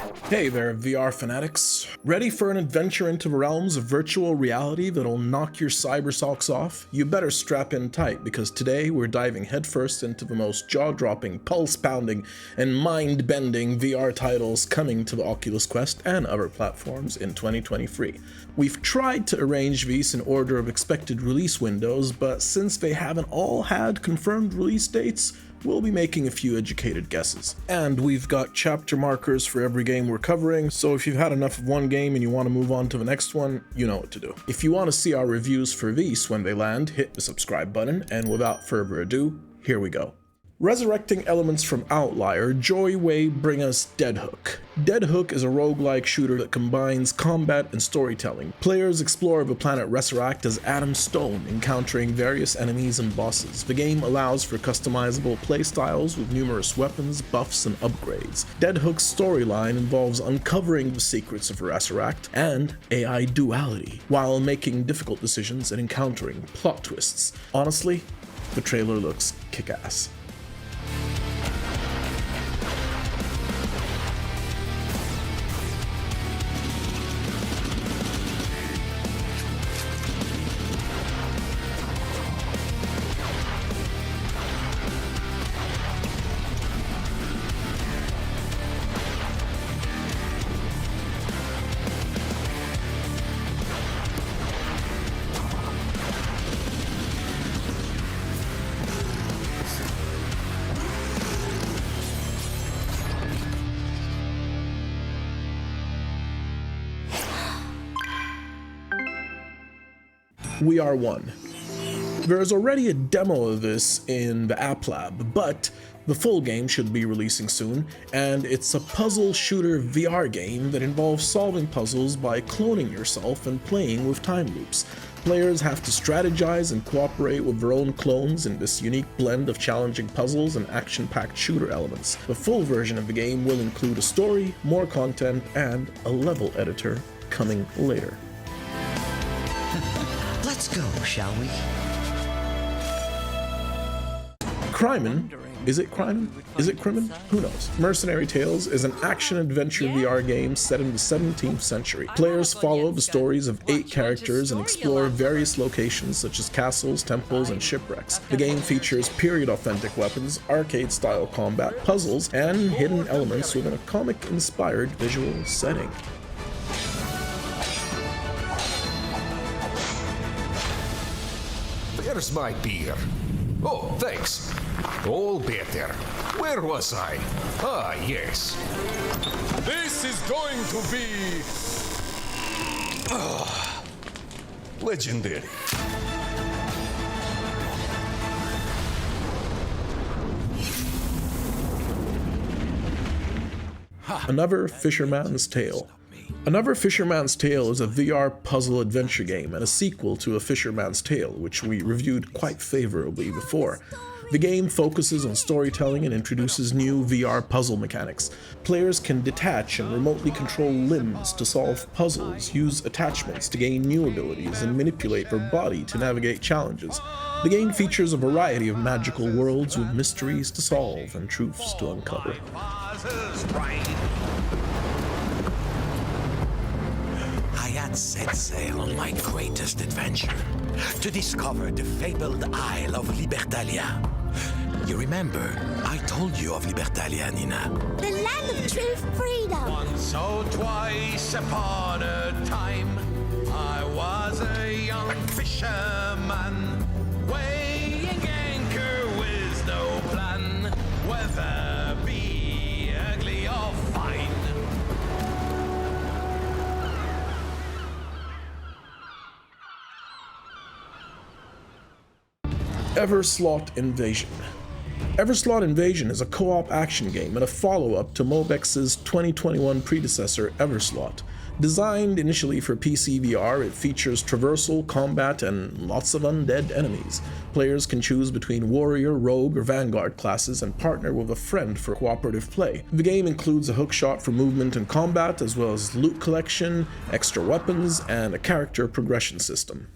Hey there, VR fanatics. Ready for an adventure into the realms of virtual reality that'll knock your cyber socks off? You better strap in tight, because today we're diving headfirst into the most jaw-dropping, pulse-pounding, and mind-bending VR titles coming to the Oculus Quest and other platforms in 2023. We've tried to arrange these in order of expected release windows, but since they haven't all had confirmed release dates, we'll be making a few educated guesses. And we've got chapter markers for every game we're covering, so if you've had enough of one game and you want to move on to the next one, you know what to do. If you want to see our reviews for these when they land, hit the subscribe button, and without further ado, here we go. Resurrecting elements from Outlier, Joyway bring us Dead Hook. Dead Hook is a roguelike shooter that combines combat and storytelling. Players explore the planet Resurrect as Adam Stone, encountering various enemies and bosses. The game allows for customizable playstyles with numerous weapons, buffs, and upgrades. Dead Hook's storyline involves uncovering the secrets of Resurrect and AI duality, while making difficult decisions and encountering plot twists. Honestly, the trailer looks kick-ass. We Are One. There is already a demo of this in the App Lab, but the full game should be releasing soon, and it's a puzzle shooter VR game that involves solving puzzles by cloning yourself and playing with time loops. Players have to strategize and cooperate with their own clones in this unique blend of challenging puzzles and action-packed shooter elements. The full version of the game will include a story, more content, and a level editor coming later. Let's go, shall we? Crimen? Is it Crimen? Is it Crimen? Who knows? Mercenary Tales is an action-adventure VR game set in the 17th century. Players follow the stories of 8 characters and explore various locations such as castles, temples, and shipwrecks. The game features period-authentic weapons, arcade-style combat, puzzles, and hidden elements within a comic-inspired visual setting. There's my beer. Oh, thanks. All better. Where was I? Ah, yes. This is going to be... legendary. Another Fisherman's Tale. Another Fisherman's Tale is a VR puzzle adventure game and a sequel to A Fisherman's Tale, which we reviewed quite favorably before. The game focuses on storytelling and introduces new VR puzzle mechanics. Players can detach and remotely control limbs to solve puzzles, use attachments to gain new abilities, and manipulate their body to navigate challenges. The game features a variety of magical worlds with mysteries to solve and truths to uncover. I had set sail on my greatest adventure, to discover the fabled Isle of Libertalia. You remember, I told you of Libertalia, Nina. The land of true freedom. Once or twice upon a time, I was a young fisherman, weighing anchor with no plan, whether be ugly or fine. Everslaught Invasion. Everslaught Invasion is a co-op action game and a follow-up to Mobex's 2021 predecessor, Everslaught. Designed initially for PC VR, it features traversal, combat, and lots of undead enemies. Players can choose between warrior, rogue, or vanguard classes and partner with a friend for cooperative play. The game includes a hookshot for movement and combat, as well as loot collection, extra weapons, and a character progression system.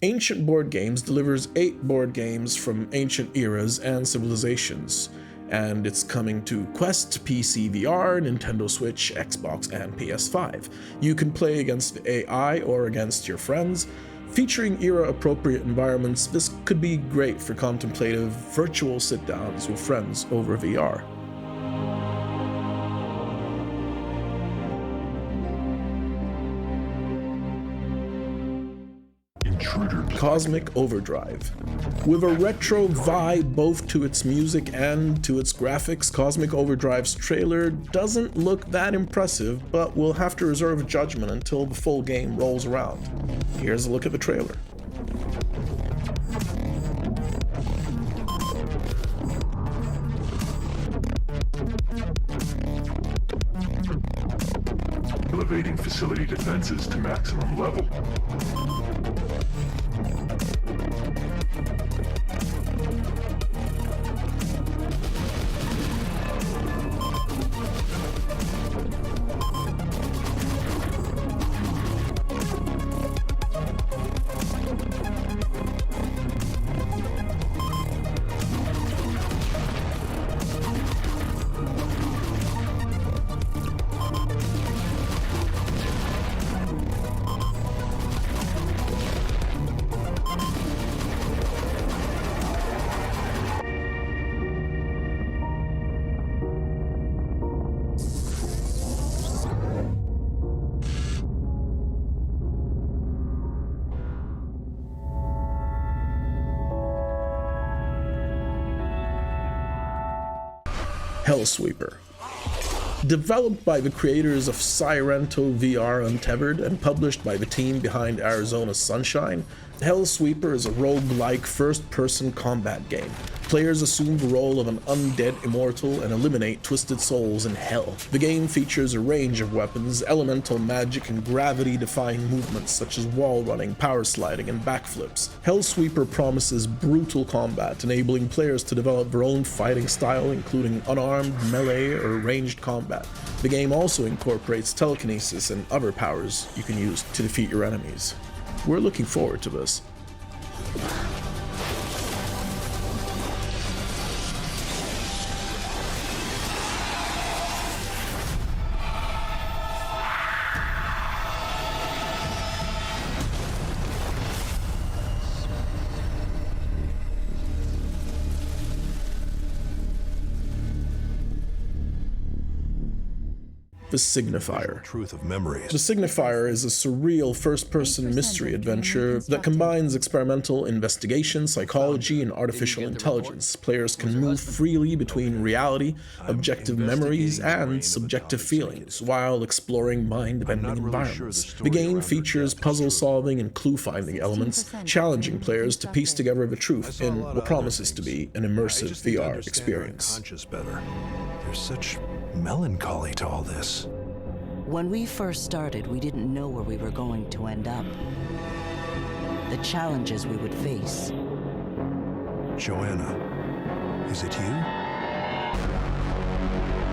Ancient Board Games delivers 8 board games from ancient eras and civilizations, and it's coming to Quest, PC VR, Nintendo Switch, Xbox, and PS5. You can play against the AI or against your friends. Featuring era-appropriate environments, this could be great for contemplative, virtual sit-downs with friends over VR. Cosmic Overdrive. With a retro vibe both to its music and to its graphics, Cosmic Overdrive's trailer doesn't look that impressive, but we'll have to reserve judgment until the full game rolls around. Here's a look at the trailer. Elevating facility defenses to maximum level. Hellsweeper. Developed by the creators of Sirento VR Untethered and published by the team behind Arizona Sunshine, Hellsweeper is a roguelike first-person combat game. Players assume the role of an undead immortal and eliminate twisted souls in hell. The game features a range of weapons, elemental magic, and gravity-defying movements such as wall running, power sliding, and backflips. Hellsweeper promises brutal combat, enabling players to develop their own fighting style, including unarmed, melee, or ranged combat. The game also incorporates telekinesis and other powers you can use to defeat your enemies. We're looking forward to this. The Signifier. Truth of memories. The Signifier is a surreal first-person mystery adventure that combines experimental investigation, psychology, and artificial intelligence. Players can move freely between reality, objective memories, and subjective feelings, while exploring mind-bending environments. The game features puzzle-solving and clue-finding elements, challenging players to piece together the truth in what promises to be an immersive VR experience. There's such melancholy to all this. When we first started, we didn't know where we were going to end up. The challenges we would face. Joanna, is it you?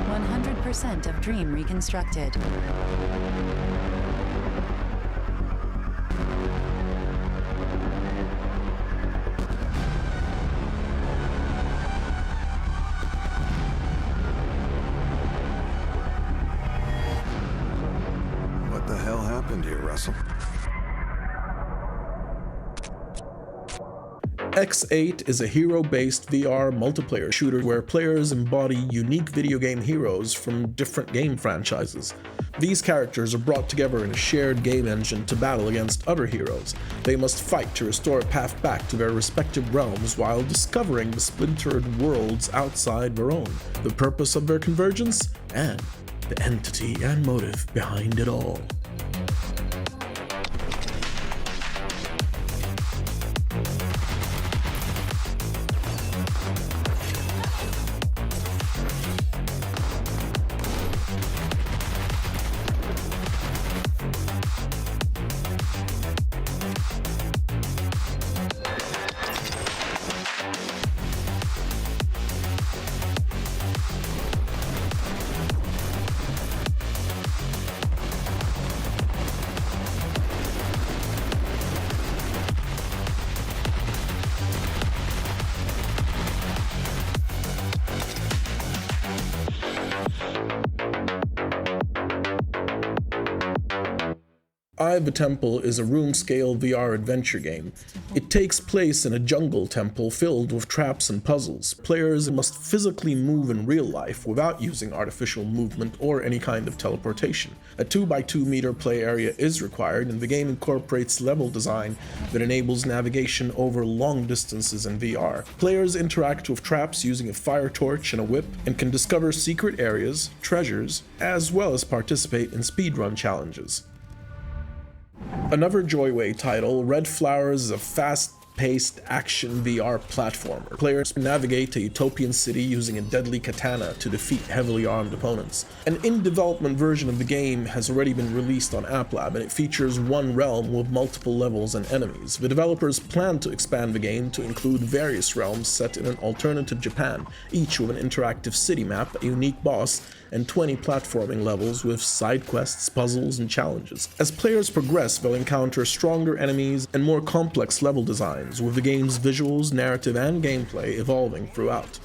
100% of Dream reconstructed. What the hell happened here, Russell? X8 is a hero-based VR multiplayer shooter where players embody unique video game heroes from different game franchises. These characters are brought together in a shared game engine to battle against other heroes. They must fight to restore a path back to their respective realms while discovering the splintered worlds outside their own, the purpose of their convergence, and the entity and motive behind it all. Eye of the Temple is a room-scale VR adventure game. It takes place in a jungle temple filled with traps and puzzles. Players must physically move in real life without using artificial movement or any kind of teleportation. A 2x2 meter play area is required, and the game incorporates level design that enables navigation over long distances in VR. Players interact with traps using a fire torch and a whip, and can discover secret areas, treasures, as well as participate in speedrun challenges. Another Joyway title, Red Flowers, is a fast-paced action VR platformer. Players navigate a utopian city using a deadly katana to defeat heavily armed opponents. An in-development version of the game has already been released on AppLab, and it features one realm with multiple levels and enemies. The developers plan to expand the game to include various realms set in an alternative Japan, each with an interactive city map, a unique boss, and 20 platforming levels with side quests, puzzles, and challenges. As players progress, they'll encounter stronger enemies and more complex level designs, with the game's visuals, narrative, and gameplay evolving throughout.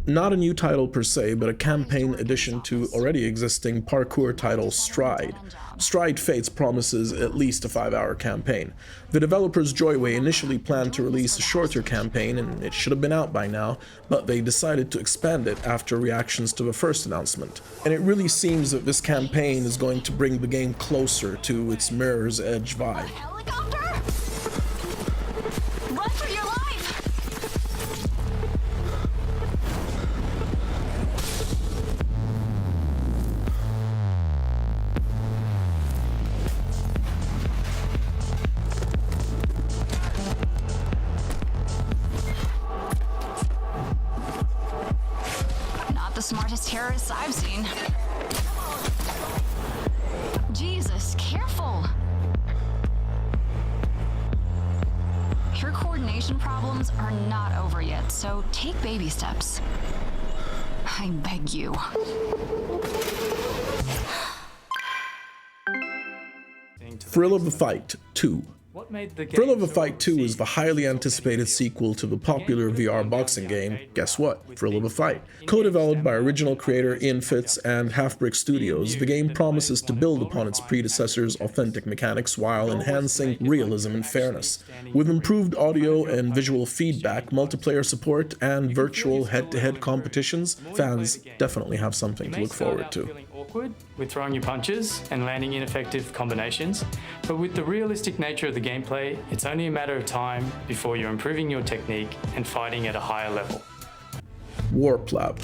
Not a new title per se, but a campaign addition to already existing parkour title Stride. Stride Fates promises at least a 5-hour campaign. The developers Joyway initially planned to release a shorter campaign, and it should have been out by now, but they decided to expand it after reactions to the first announcement. And it really seems that this campaign is going to bring the game closer to its Mirror's Edge vibe. Helicopter! Run for your life! The smartest terrorists I've seen. Jesus, careful! Your coordination problems are not over yet, so take baby steps. I beg you. Thrill of the Fight 2. Thrill of the Fight 2 is the highly anticipated sequel to the popular VR boxing game, guess what, Thrill of the Fight. Co-developed by original creator Ian Fitz and Half-Brick Studios, the game promises to build upon its predecessor's authentic mechanics while enhancing realism and fairness. With improved audio and visual feedback, multiplayer support, and virtual head-to-head competitions, fans definitely have something to look forward to. Awkward with throwing your punches and landing ineffective combinations, but with the realistic nature of the gameplay, it's only a matter of time before you're improving your technique and fighting at a higher level. Warp Lab.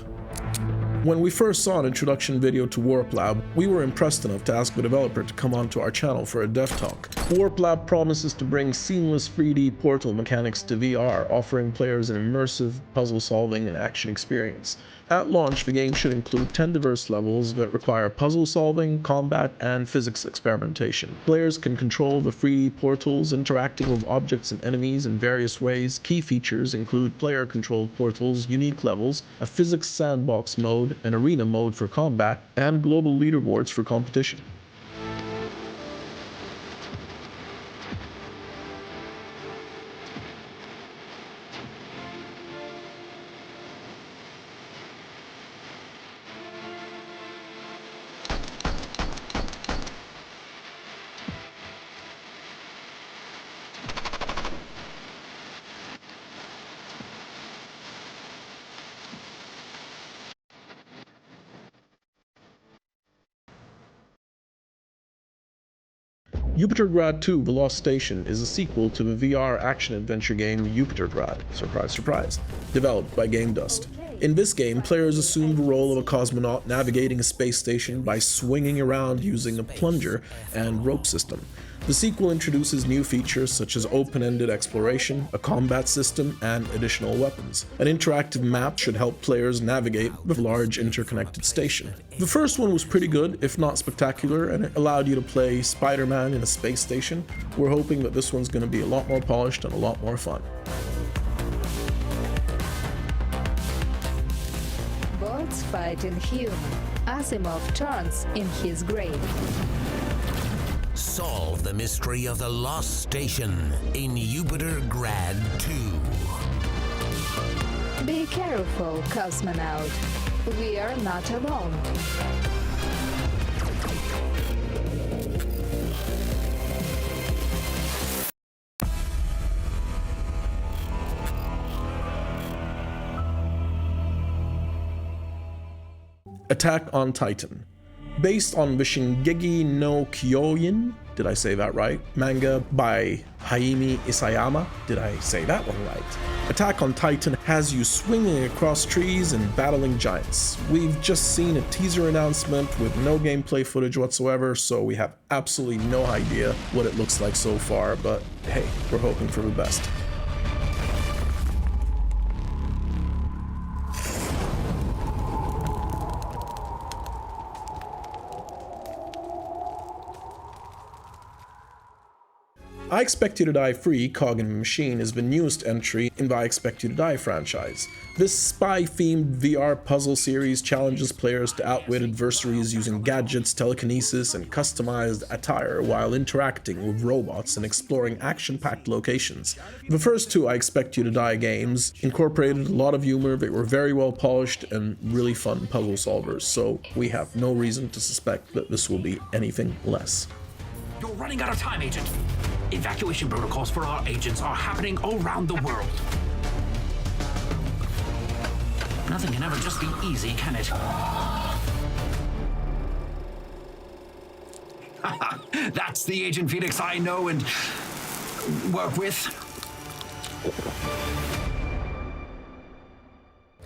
When we first saw an introduction video to Warp Lab, we were impressed enough to ask the developer to come onto our channel for a dev talk. Warp Lab promises to bring seamless 3D portal mechanics to VR, offering players an immersive puzzle-solving and action experience. At launch, the game should include 10 diverse levels that require puzzle solving, combat, and physics experimentation. Players can control the 3D portals, interacting with objects and enemies in various ways. Key features include player-controlled portals, unique levels, a physics sandbox mode, an arena mode for combat, and global leaderboards for competition. Yupitergrad 2: The Lost Station is a sequel to the VR action-adventure game Yupitergrad, surprise surprise, developed by Game Dust. In this game, players assume the role of a cosmonaut navigating a space station by swinging around using a plunger and rope system. The sequel introduces new features such as open-ended exploration, a combat system, and additional weapons. An interactive map should help players navigate the large interconnected station. The first one was pretty good, if not spectacular, and it allowed you to play Spider-Man in a space station. We're hoping that this one's going to be a lot more polished and a lot more fun. Boss, Gods fight in human. Asimov turns in his grave. Solve the mystery of the lost station in Yupitergrad 2. Be careful, cosmonaut. We are not alone. Attack on Titan. Based on the Shingeki no Kyojin, did I say that right? Manga by Hayami Isayama, did I say that one right? Attack on Titan has you swinging across trees and battling giants. We've just seen a teaser announcement with no gameplay footage whatsoever, so we have absolutely no idea what it looks like so far, but hey, we're hoping for the best. I Expect You to Die Free, Cog and Machine is the newest entry in the I Expect You to Die franchise. This spy-themed VR puzzle series challenges players to outwit adversaries using gadgets, telekinesis, and customized attire while interacting with robots and exploring action-packed locations. The first two I Expect You to Die games incorporated a lot of humor, they were very well polished and really fun puzzle solvers, so we have no reason to suspect that this will be anything less. You're running out of time, Agent. Evacuation protocols for our agents are happening all around the world. Nothing can ever just be easy, can it? That's the Agent Phoenix I know and work with.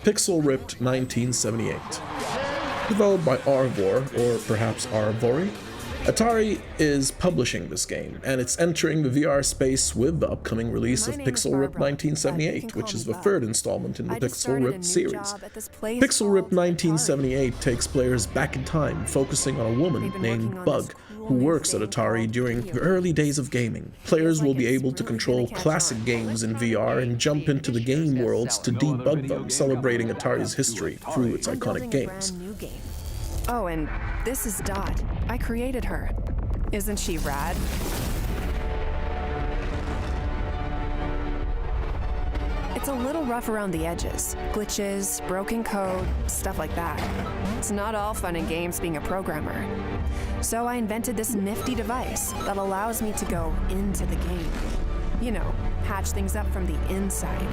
Pixel Ripped 1978. Developed by Arvor, or perhaps Arvori. Atari is publishing this game, and it's entering the VR space with the upcoming release of Pixel Ripped 1978, which is the third installment in the Pixel Ripped series. Pixel Ripped 1978 takes players back in time, focusing on a woman named Bug, who works at Atari during the early days of gaming. Players will be able to control classic games in VR and jump into the game worlds to debug them, celebrating Atari's history through its iconic games. Oh, and this is Dot. I created her. Isn't she rad? It's a little rough around the edges. Glitches, broken code, stuff like that. It's not all fun and games being a programmer. So I invented this nifty device that allows me to go into the game. You know, patch things up from the inside.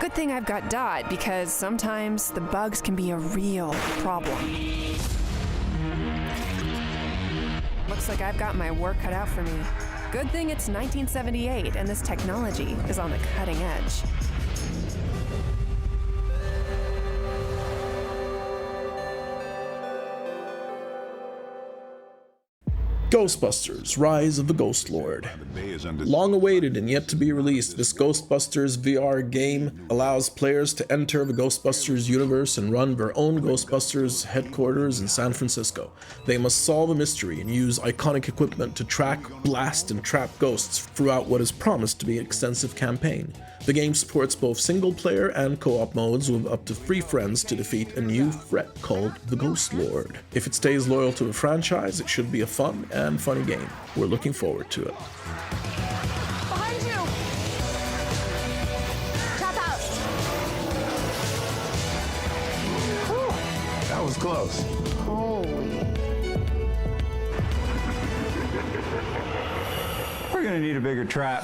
Good thing I've got Dot, because sometimes the bugs can be a real problem. Looks like I've got my work cut out for me. Good thing it's 1978 and this technology is on the cutting edge. Ghostbusters: Rise of the Ghost Lord. Long awaited and yet to be released, this Ghostbusters VR game allows players to enter the Ghostbusters universe and run their own Ghostbusters headquarters in San Francisco. They must solve a mystery and use iconic equipment to track, blast, and trap ghosts throughout what is promised to be an extensive campaign. The game supports both single-player and co-op modes with up to 3 friends to defeat a new threat called the Ghost Lord. If it stays loyal to the franchise, it should be a fun and funny game. We're looking forward to it. Behind you! Tap out! Whew, that was close. Holy. We're gonna need a bigger trap.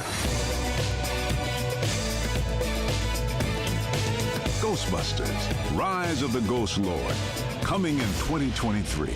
Ghostbusters: Rise of the Ghost Lord, coming in 2023.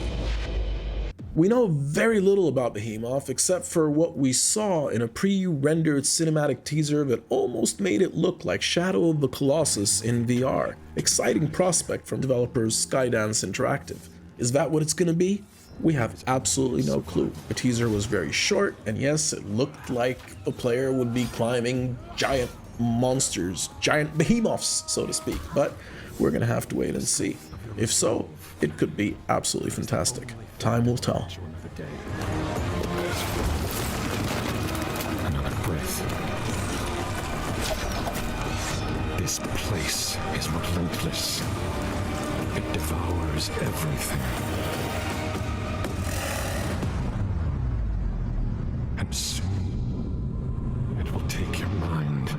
We know very little about Behemoth except for what we saw in a pre-rendered cinematic teaser that almost made it look like Shadow of the Colossus in VR. Exciting prospect from developers Skydance Interactive. Is that what it's gonna be? We have absolutely no clue. The teaser was very short, and yes, it looked like a player would be climbing giant monsters, giant behemoths, so to speak, but we're gonna have to wait and see. If so, it could be absolutely fantastic. Time will tell. Another breath. This place is relentless. It devours everything. And soon, it will take your mind.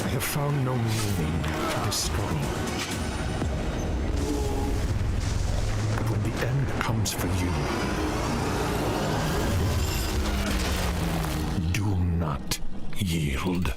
I have found no meaning to this struggle. But when the end comes for you, do not yield.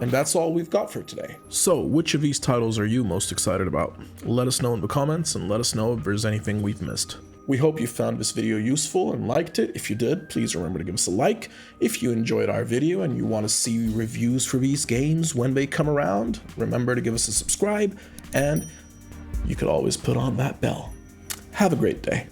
And that's all we've got for today. So, which of these titles are you most excited about? Let us know in the comments and let us know if there's anything we've missed. We hope you found this video useful and liked it. If you did, please remember to give us a like. If you enjoyed our video and you want to see reviews for these games when they come around, remember to give us a subscribe, and you could always put on that bell. Have a great day.